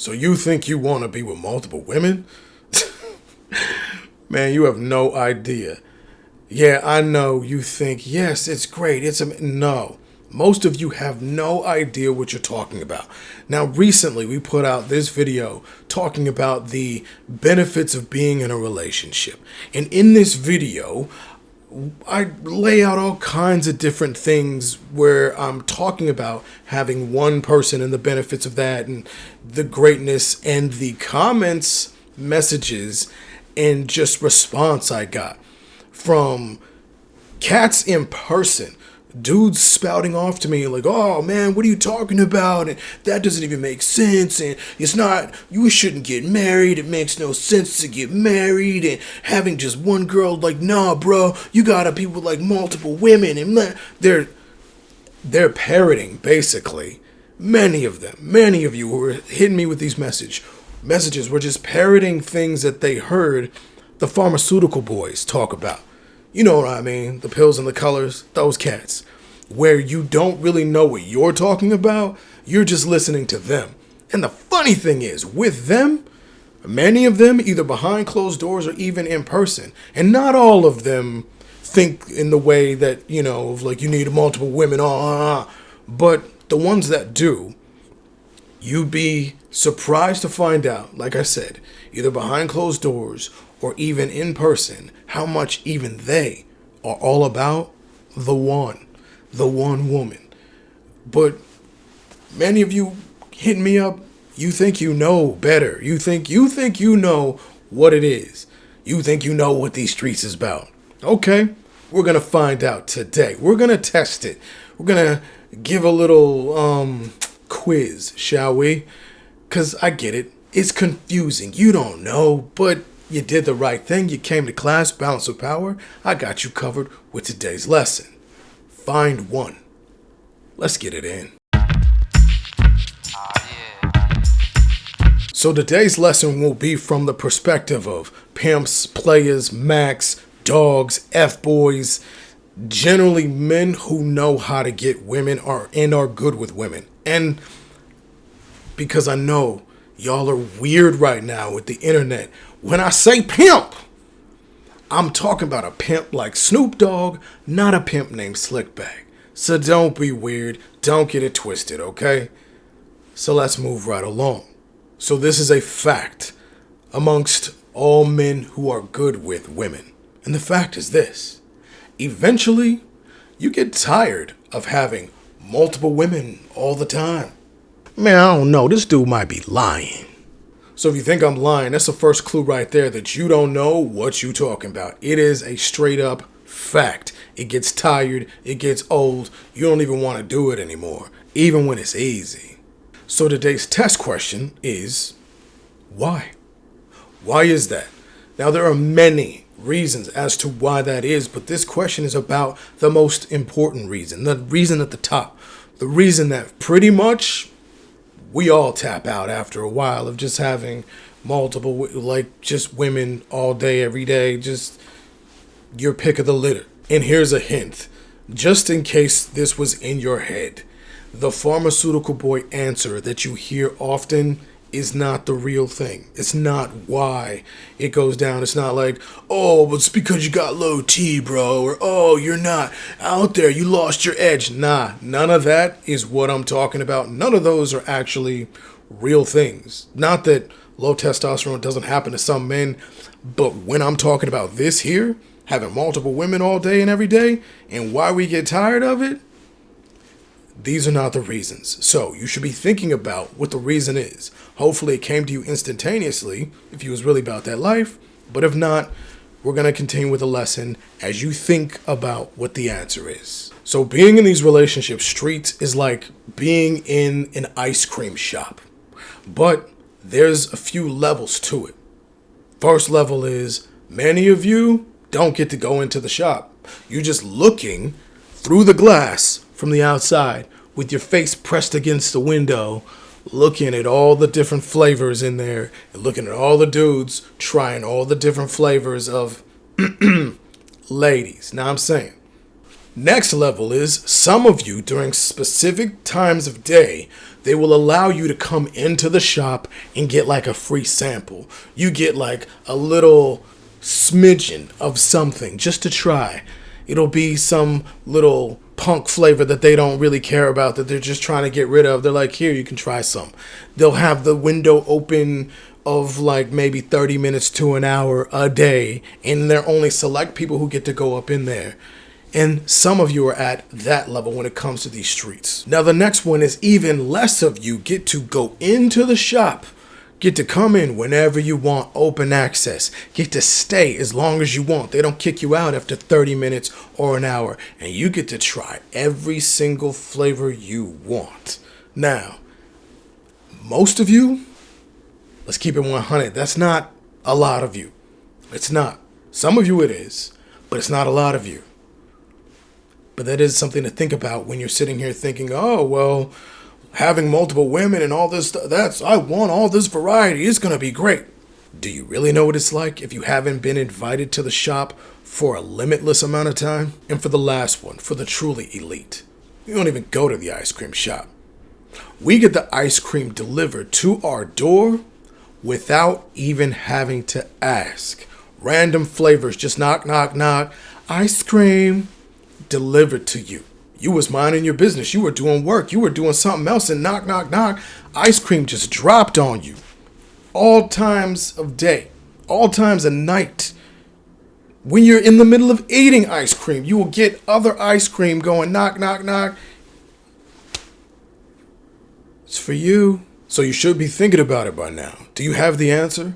So you think you want to be with multiple women? Man, you have no idea. Yeah, I know you think, yes, it's great. No. Most of you have no idea what you're talking about. Now, recently we put out this video talking about the benefits of being in a relationship. And in this video, I lay out all kinds of different things where I'm talking about having one person and the benefits of that and the greatness, and the comments, messages, and just response I got from cats in person. Dudes spouting off to me like, oh man, what are you talking about? And that doesn't even make sense. And it's not, you shouldn't get married. It makes no sense to get married. And having just one girl, like, nah, bro, you gotta be with like multiple women. And they're parroting, basically. Many of you who are hitting me with these messages were just parroting things that they heard the pharmaceutical boys talk about. You know what I mean? The pills and the colors, those cats. Where you don't really know what you're talking about, you're just listening to them. And the funny thing is, with them, many of them either behind closed doors or even in person. And not all of them think in the way that, you know, of like you need multiple women. But the ones that do, you'd be surprised to find out, like I said, either behind closed doors or even in person, how much even they are all about the one woman. But many of you hitting me up, you think you know better. You think you know what it is. You think you know what these streets is about. Okay, we're gonna find out today. We're gonna test it. We're gonna give a little quiz, shall we? 'Cause I get it. It's confusing. You don't know, but you did the right thing. You came to class, balance of power. I got you covered with today's lesson. Find one. Let's get it in. So today's lesson will be from the perspective of pimps, players, macs, dogs, F-boys, generally men who know how to get women and are good with women. And because I know y'all are weird right now with the internet. When I say pimp, I'm talking about a pimp like Snoop Dogg, not a pimp named Slickback. So don't be weird. Don't get it twisted, okay? So let's move right along. So this is a fact amongst all men who are good with women. And the fact is this. Eventually, you get tired of having multiple women all the time. Man, I don't know. This dude might be lying. So if you think I'm lying, that's the first clue right there that you don't know what you talking about. It is a straight up fact. It gets tired. It gets old. You don't even want to do it anymore, even when it's easy. So today's test question is, why? Why is that? Now, there are many reasons as to why that is, but this question is about the most important reason, the reason at the top, the reason that pretty much we all tap out after a while of just having multiple, like just women all day, every day, just your pick of the litter. And here's a hint, just in case this was in your head. The pharmaceutical boy answer that you hear often is not the real thing. It's not why it goes down. It's not like, oh, but it's because you got low T, bro. Or, oh, you're not out there. You lost your edge. Nah, none of that is what I'm talking about. None of those are actually real things. Not that low testosterone doesn't happen to some men, but when I'm talking about this here, having multiple women all day and every day, and why we get tired of it, these are not the reasons. So you should be thinking about what the reason is. Hopefully it came to you instantaneously if you was really about that life. But if not, we're going to continue with the lesson as you think about what the answer is. So being in these relationship streets is like being in an ice cream shop. But there's a few levels to it. First level is many of you don't get to go into the shop. You're just looking through the glass from the outside with your face pressed against the window, looking at all the different flavors in there and looking at all the dudes trying all the different flavors of ladies. Now I'm saying, Next level is some of you during specific times of day, they will allow you to come into the shop and get like a free sample. You get like a little smidgen of something just to try. It'll be some little punk flavor that they don't really care about, that they're just trying to get rid of. They're like, here, you can try some. They'll have the window open of like maybe 30 minutes to an hour a day, and there are only select people who get to go up in there. And some of you are at that level when it comes to these streets. Now, the next one is even less of you get to go into the shop, get to come in whenever you want, open access, get to stay as long as you want. They don't kick you out after 30 minutes or an hour, and you get to try every single flavor you want. Now, most of you, let's keep it 100. That's not a lot of you. It's not. Some of you it is, but it's not a lot of you. But that is something to think about when you're sitting here thinking, oh, well, having multiple women and all this, I want all this variety. It's going to be great. Do you really know what it's like if you haven't been invited to the shop for a limitless amount of time? And for the last one, for the truly elite, you don't even go to the ice cream shop. We get the ice cream delivered to our door without even having to ask. Random flavors, just knock, knock, knock. Ice cream delivered to you. You was minding your business. You were doing work. You were doing something else, and knock, knock, knock. Ice cream just dropped on you. All times of day, all times of night. When you're in the middle of eating ice cream, you will get other ice cream going knock, knock, knock. It's for you. So you should be thinking about it by now. Do you have the answer?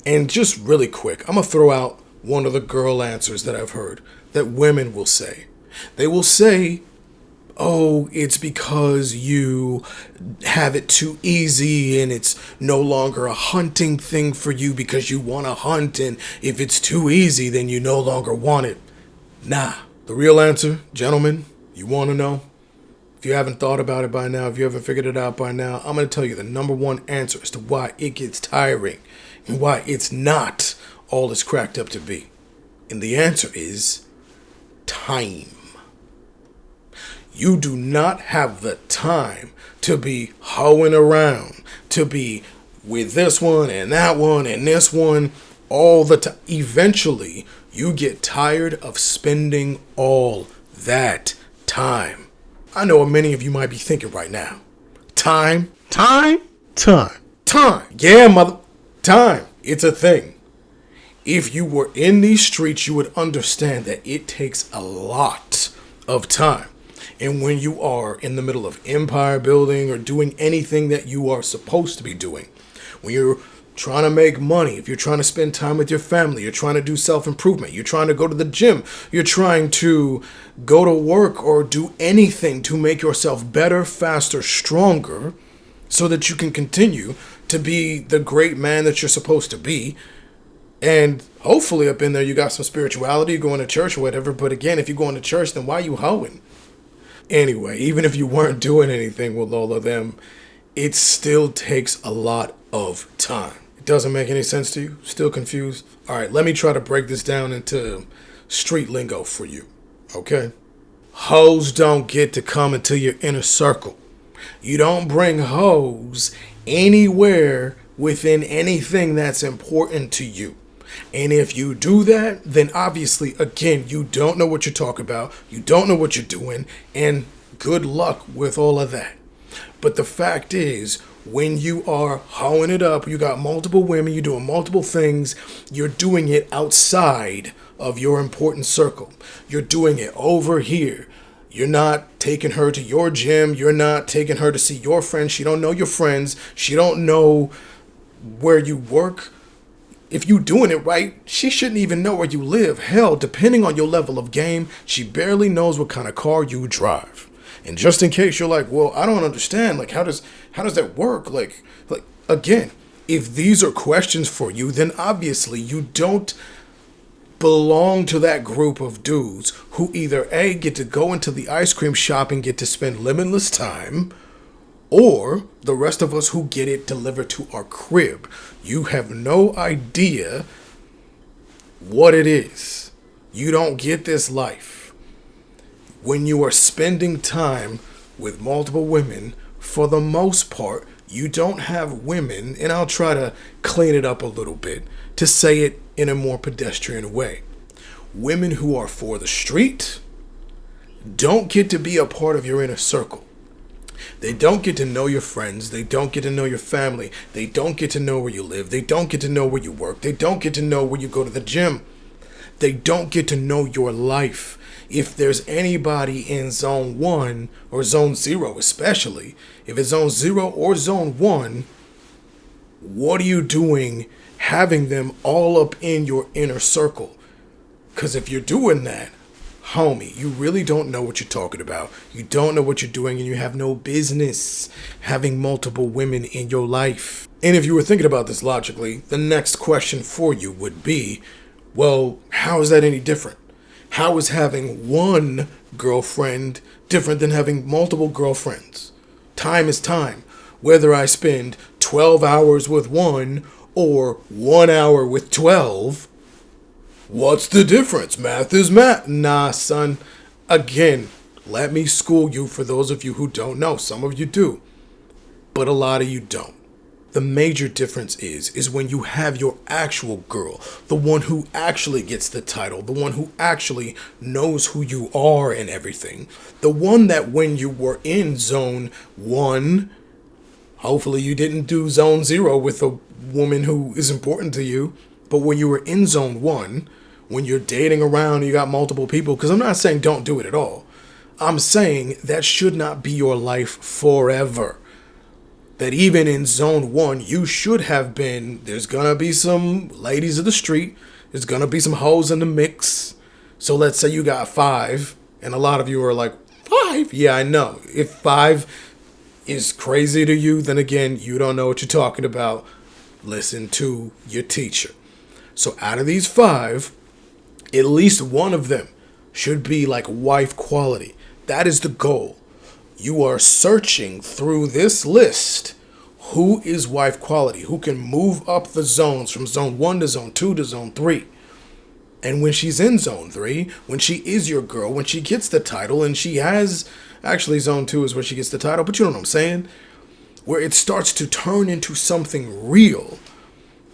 And just really quick, I'm going to throw out one of the girl answers that I've heard that women will say. They will say, oh, it's because you have it too easy and it's no longer a hunting thing for you because you want to hunt, and if it's too easy, then you no longer want it. Nah, the real answer, gentlemen, you want to know? If you haven't thought about it by now, if you haven't figured it out by now, I'm going to tell you the number one answer as to why it gets tiring and why it's not all it's cracked up to be. And the answer is time. You do not have the time to be hoeing around, to be with this one and that one and this one all the time. Eventually, you get tired of spending all that time. I know what many of you might be thinking right now. Time. Yeah, time. It's a thing. If you were in these streets, you would understand that it takes a lot of time. And when you are in the middle of empire building or doing anything that you are supposed to be doing, when you're trying to make money, if you're trying to spend time with your family, you're trying to do self-improvement, you're trying to go to the gym, you're trying to go to work or do anything to make yourself better, faster, stronger, so that you can continue to be the great man that you're supposed to be. And hopefully up in there you got some spirituality, going to church or whatever. But again, if you're going to church, then why are you hoeing? Anyway, even if you weren't doing anything with all of them, it still takes a lot of time. It doesn't make any sense to you? Still confused? All right, let me try to break this down into street lingo for you, okay? Hoes don't get to come into your inner circle. You don't bring hoes anywhere within anything that's important to you. And if you do that, then obviously, again, you don't know what you're talking about. You don't know what you're doing. And good luck with all of that. But the fact is, when you are hoeing it up, you got multiple women, you're doing multiple things, you're doing it outside of your important circle. You're doing it over here. You're not taking her to your gym. You're not taking her to see your friends. She don't know your friends. She don't know where you work. If you doing it right, she shouldn't even know where you live. Hell, depending on your level of game, she barely knows what kind of car you drive. And just in case you're like, well, I don't understand. Like, how does that work? Like again, if these are questions for you, then obviously you don't belong to that group of dudes who either A, get to go into the ice cream shop and get to spend limitless time, or the rest of us who get it delivered to our crib. You have no idea what it is. You don't get this life. When you are spending time with multiple women, for the most part, you don't have women, and I'll try to clean it up a little bit to say it in a more pedestrian way. Women who are for the street don't get to be a part of your inner circle. They don't get to know your friends. They don't get to know your family. They don't get to know where you live. They don't get to know where you work. They don't get to know where you go to the gym. They don't get to know your life. If there's anybody in zone 1 or zone 0 especially, if it's zone 0 or zone 1, what are you doing having them all up in your inner circle? Because if you're doing that, homie, you really don't know what you're talking about. You don't know what you're doing, and you have no business having multiple women in your life. And if you were thinking about this logically, the next question for you would be, well, how is that any different? How is having one girlfriend different than having multiple girlfriends? Time is time. Whether I spend 12 hours with one or 1 hour with 12, what's the difference? Math is math. Nah, son. Again, let me school you for those of you who don't know. Some of you do, but a lot of you don't. The major difference is when you have your actual girl, the one who actually gets the title, the one who actually knows who you are and everything, the one that when you were in zone 1, hopefully you didn't do zone 0 with a woman who is important to you, but when you were in zone 1, when you're dating around, you got multiple people, because I'm not saying don't do it at all. I'm saying that should not be your life forever. That even in zone 1, you should have been, there's gonna be some ladies of the street, there's gonna be some hoes in the mix. So let's say you got 5, and a lot of you are like, 5? Yeah, I know. If 5 is crazy to you, then again, you don't know what you're talking about. Listen to your teacher. So out of these 5, at least one of them should be like wife quality. That is the goal. You are searching through this list who is wife quality, who can move up the zones from zone 1 to zone 2 to zone 3. And when she's in zone 3, when she is your girl, when she gets the title, and she has, actually zone 2 is where she gets the title, but you know what I'm saying? Where it starts to turn into something real,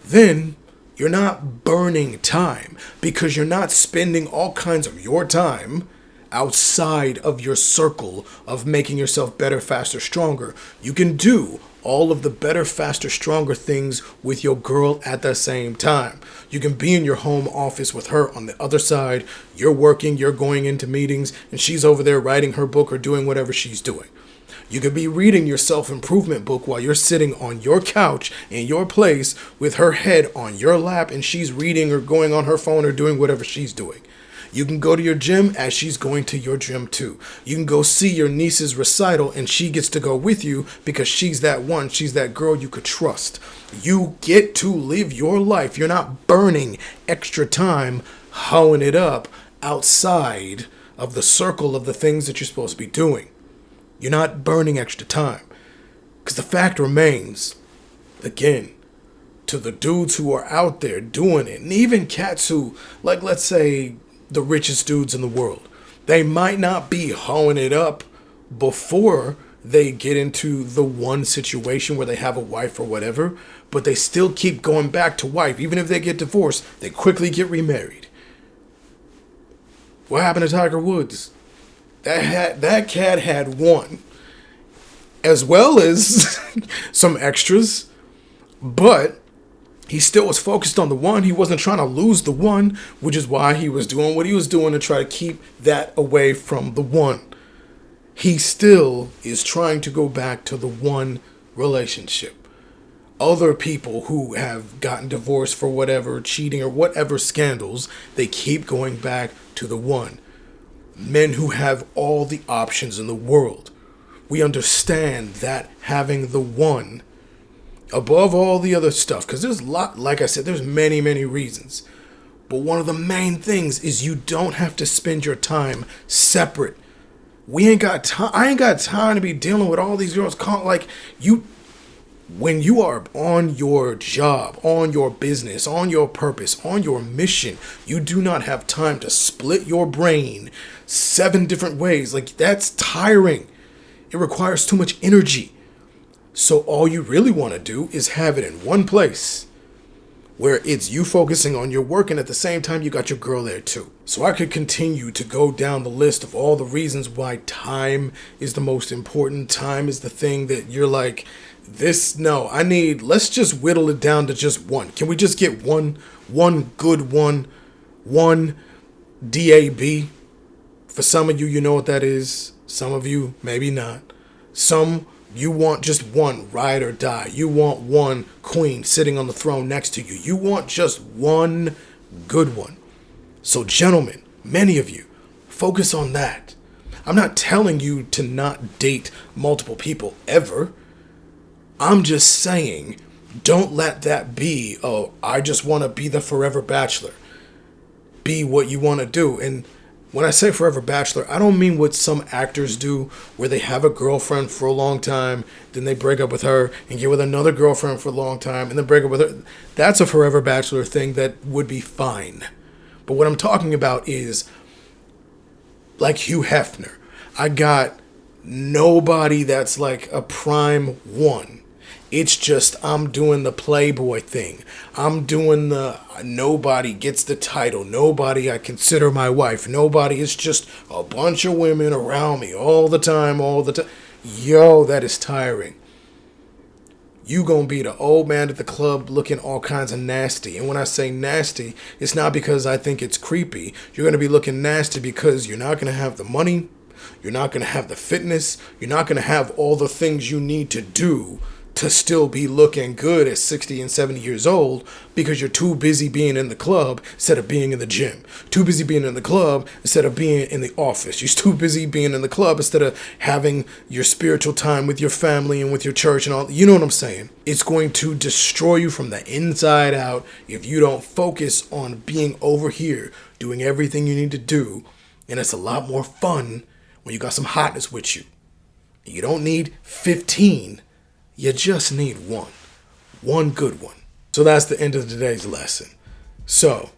then you're not burning time, because you're not spending all kinds of your time outside of your circle of making yourself better, faster, stronger. You can do all of the better, faster, stronger things with your girl at the same time. You can be in your home office with her on the other side. You're working, you're going into meetings, and she's over there writing her book or doing whatever she's doing. You could be reading your self-improvement book while you're sitting on your couch in your place with her head on your lap, and she's reading or going on her phone or doing whatever she's doing. You can go to your gym as she's going to your gym too. You can go see your niece's recital and she gets to go with you because she's that one, she's that girl you could trust. You get to live your life. You're not burning extra time hoeing it up outside of the circle of the things that you're supposed to be doing. You're not burning extra time. Because the fact remains, again, to the dudes who are out there doing it, and even cats who, like, let's say, the richest dudes in the world, they might not be hoeing it up before they get into the one situation where they have a wife or whatever, but they still keep going back to wife. Even if they get divorced, they quickly get remarried. What happened to Tiger Woods? That cat had one, as well as some extras, but he still was focused on the one. He wasn't trying to lose the one, which is why he was doing what he was doing to try to keep that away from the one. He still is trying to go back to the one relationship. Other people who have gotten divorced for whatever, cheating or whatever scandals, they keep going back to the one. Men who have all the options in the world. We understand that having the one above all the other stuff, because there's a lot, like I said, there's many, many reasons. But one of the main things is you don't have to spend your time separate. We ain't got time. I ain't got time to be dealing with all these girls. Like, you When you are on your job, on your business, on your purpose, on your mission, you do not have time to split your brain 7 different ways. Like, that's tiring. It requires too much energy. So all you really want to do is have it in one place where it's you focusing on your work, and at the same time you got your girl there too. So I could continue to go down the list of all the reasons why time is the most important. Time is the thing that you're like, let's just whittle it down to just one. Can we just get one good one DAB? For some of you, you know what that is. Some of you, maybe not. Some, you want just one ride or die. You want one queen sitting on the throne next to you. You want just one good one. So gentlemen, many of you, focus on that. I'm not telling you to not date multiple people ever. I'm just saying, don't let that be, oh, I just want to be the forever bachelor. Be what you want to do. And when I say forever bachelor, I don't mean what some actors do, where they have a girlfriend for a long time, then they break up with her and get with another girlfriend for a long time and then break up with her. That's a forever bachelor thing that would be fine. But what I'm talking about is like Hugh Hefner. I got nobody that's like a prime one. It's just I'm doing the playboy thing. I'm doing the nobody gets the title. Nobody I consider my wife. Nobody. It's just a bunch of women around me all the time. Yo, that is tiring. You gonna be the old man at the club looking all kinds of nasty. And when I say nasty, it's not because I think it's creepy. You're gonna be looking nasty because you're not gonna have the money. You're not gonna have the fitness. You're not gonna have all the things you need to do to still be looking good at 60 and 70 years old, because you're too busy being in the club instead of being in the gym. Too busy being in the club instead of being in the office. You're too busy being in the club instead of having your spiritual time with your family and with your church and all. You know what I'm saying? It's going to destroy you from the inside out if you don't focus on being over here, doing everything you need to do. And it's a lot more fun when you got some hotness with you. You don't need 15. You just need one good one. So that's the end of today's lesson. So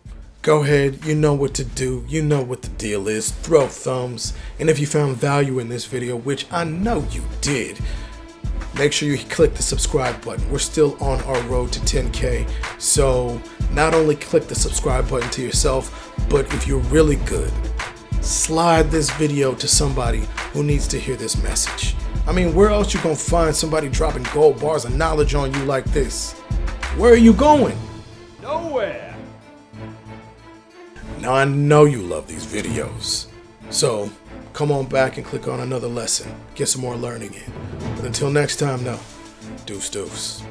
go ahead, you know what to do, you know what the deal is, throw thumbs, and if you found value in this video, which I know you did, make sure you click the subscribe button. We're still on our road to 10K, so not only click the subscribe button to yourself, but if you're really good, slide this video to somebody who needs to hear this message. I mean, where else you gonna find somebody dropping gold bars of knowledge on you like this? Where are you going? Nowhere. Now I know you love these videos, so come on back and click on another lesson. Get some more learning in. But until next time, no. Deuce deuce.